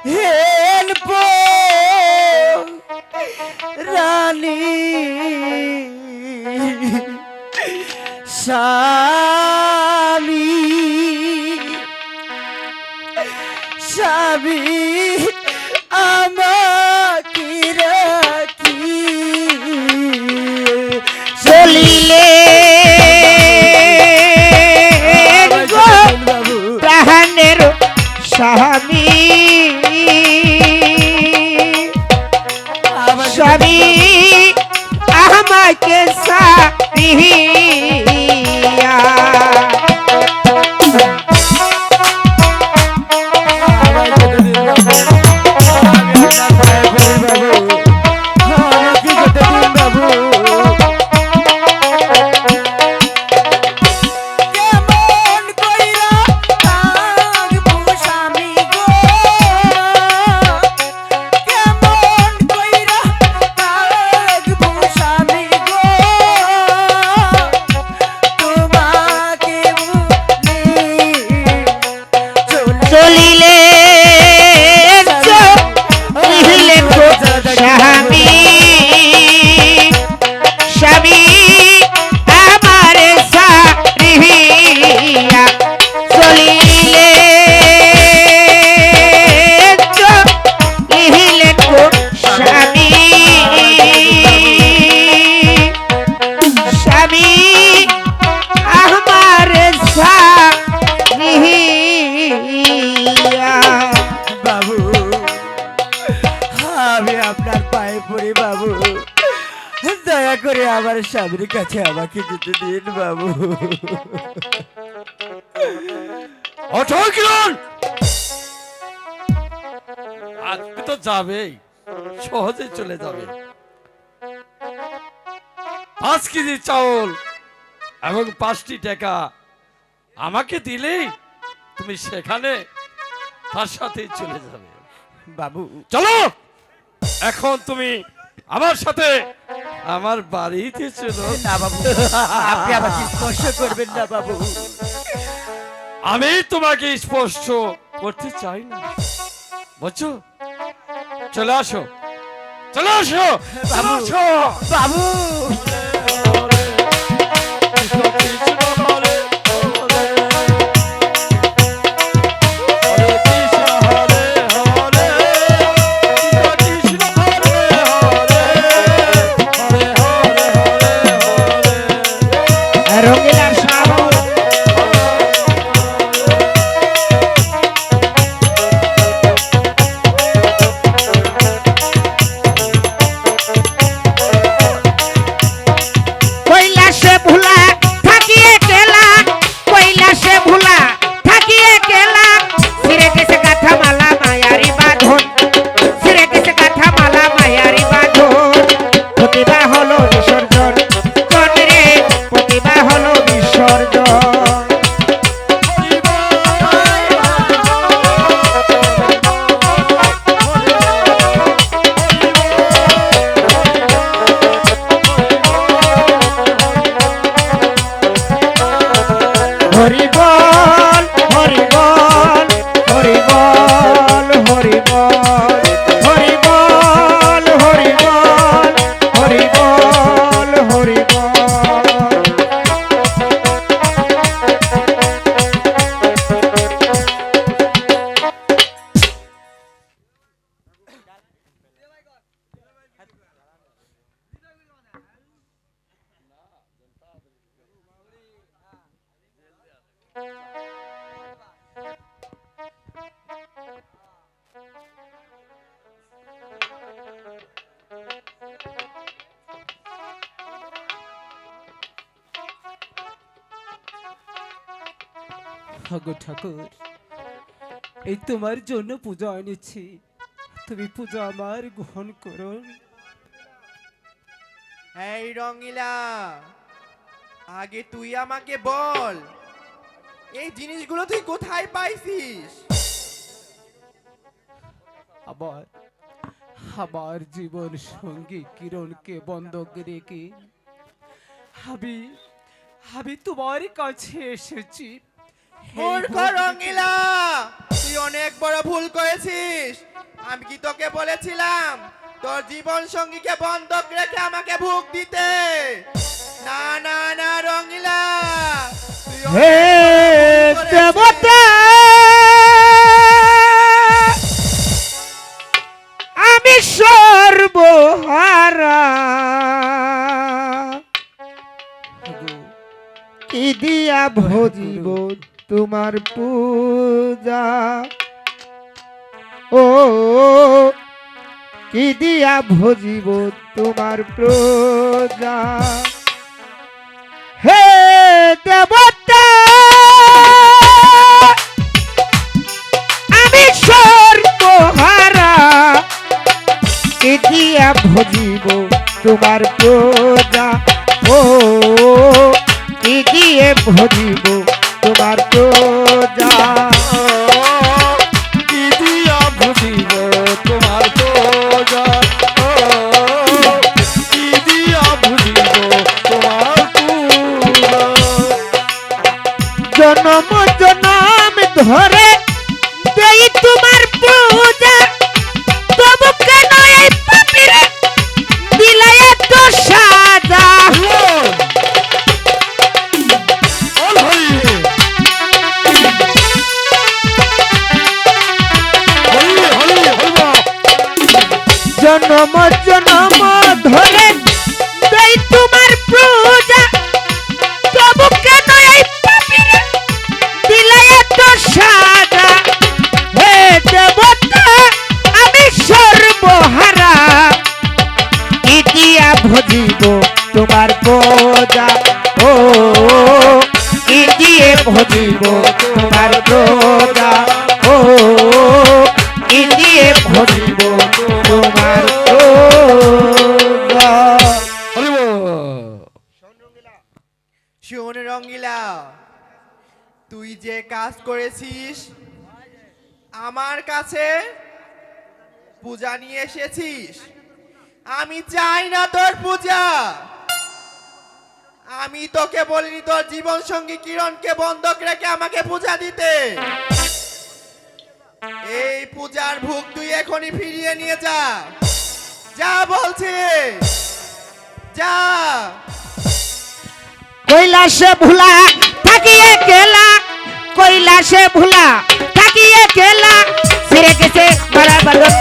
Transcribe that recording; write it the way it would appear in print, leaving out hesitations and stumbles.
Help রানী স্বামী স্বামী আমাকে রাখি চলিলে গো প্রাণের স্বামী স্বামী আমাকে সারিয়া চলিলে চলিলে গো স্বামী স্বামী আমার সারিয়া চলিলে চলিলে গো স্বামী স্বামী আমার সারিয়া বাবু আমি আপনার পায়ে পড়ি বাবু দয়া করে আমার স্বামীর কাছে আমাকে যেতে দিন বাবু ওঠো কিরণ, আজকে তো যাবেই, সহজে চলে যাবে। 5 কেজি চাউল এবং 5টি টাকা আমাকে দিলেই তুমি সেখানে তার সাথেই চলে যাবে। বাবু চলো এখন তুমি আমার সাথে আমার বাড়িতে চলো। না বাবু আপনি আমাকে স্পর্শ করবেন না বাবু আমি তোমাকে স্পর্শ করতে চাই না, বুঝছো? চলে আসো, চলে আসো বাবু আসো। বাবু রঙিলার সাগর কৈলাসে ভুলা থাকিয়ে গেলা, কৈলাসে ভুলা থাকিয়ে গেলা, ছিঁড়ে গেছে গাথা মালা মায়ারি বাঁধন, ছিঁড়ে গেছে গাথা মালা মায়ারি বাঁধন, প্রতিভা হলো বিসর্জন চন্দ্রে, প্রতিভা হলো বিসর্জন। হরি বল হরি বল হরি বল হরি বল হরি বল হরি বল হরি বল হরি বল। গো ঠাকুর, এই তোমার জন্য পূজা এনেছি, তুমি পূজা আমার গ্রহণ করো। এই রঙিলা, আগে তুই আমাকে বল এই জিনিসগুলো তুই কোথায় পাইছিস? আবার আমার জীবন সঙ্গী কিরণকে বন্ধক রেখে আমি আমি তোমার কাছে এসেছি। মূর্খ রঙিলা, তুই তুই অনেক বড় ভুল করেছিস। আমি কি তোকে বলেছিলাম তোর জীবন সঙ্গীকে বন্ধক রেখে আমাকে ভোগ দিতে? না না না রঙিলা, তুই অনেক হে বড় ভুল করেছিস। দেবতা, আমি সর্বহারা, কি দিয়া ভজিব তোমার পূজা, ও কি দিয়া ভজিব তোমার প্রজা। হে দেবতা, আমি সর্বহারা, কি দিয়া ভজিব তোমার প্রজা, ও কি দিয়ে ভজিব তোমার প্রজা। কি দিয়া বুঝিব তোমার পূজা, ও, কি দিয়া বুঝিব তোমার পূজা। জনম জনম ধরে দেই তোমার পূজা, তবু কেন এই পাপিরে দিলে এত সাজা। বল হরি, হরি হরি হরিব। জনম জনম ধরে দেই তোমার পূজা, তবু কেন এই পাপিরে দিলে এত সাজা। হে দেবতা, আমি সর্বহারা, কি দিয়া ভজিব তোমার পূজা, ও কি দিয়ে ভজিব তোমার পূজা, ও কি দিয়ে ভজিব তোমার পূজা। হরিব। শোন রঙিলা, তুই যে কাজ করেছিস, আমার কাছে পূজা নিয়ে এসেছিস। আমি চাই না তোর পূজা। আমি তোকে বলিনি তোর জীবন সঙ্গী কিরণকে বন্ধক রেখে আমাকে পূজা দিতে। এই পূজার ভোগ তুই এখনই ফিরিয়ে নিয়ে যা। যা বলছি, যা। কৈলাসে ভুলা থাকিয়ে গেলা, কৈলাসে ভুলা থাকিয়ে গেলা, ফিরে গেছে মারা বালক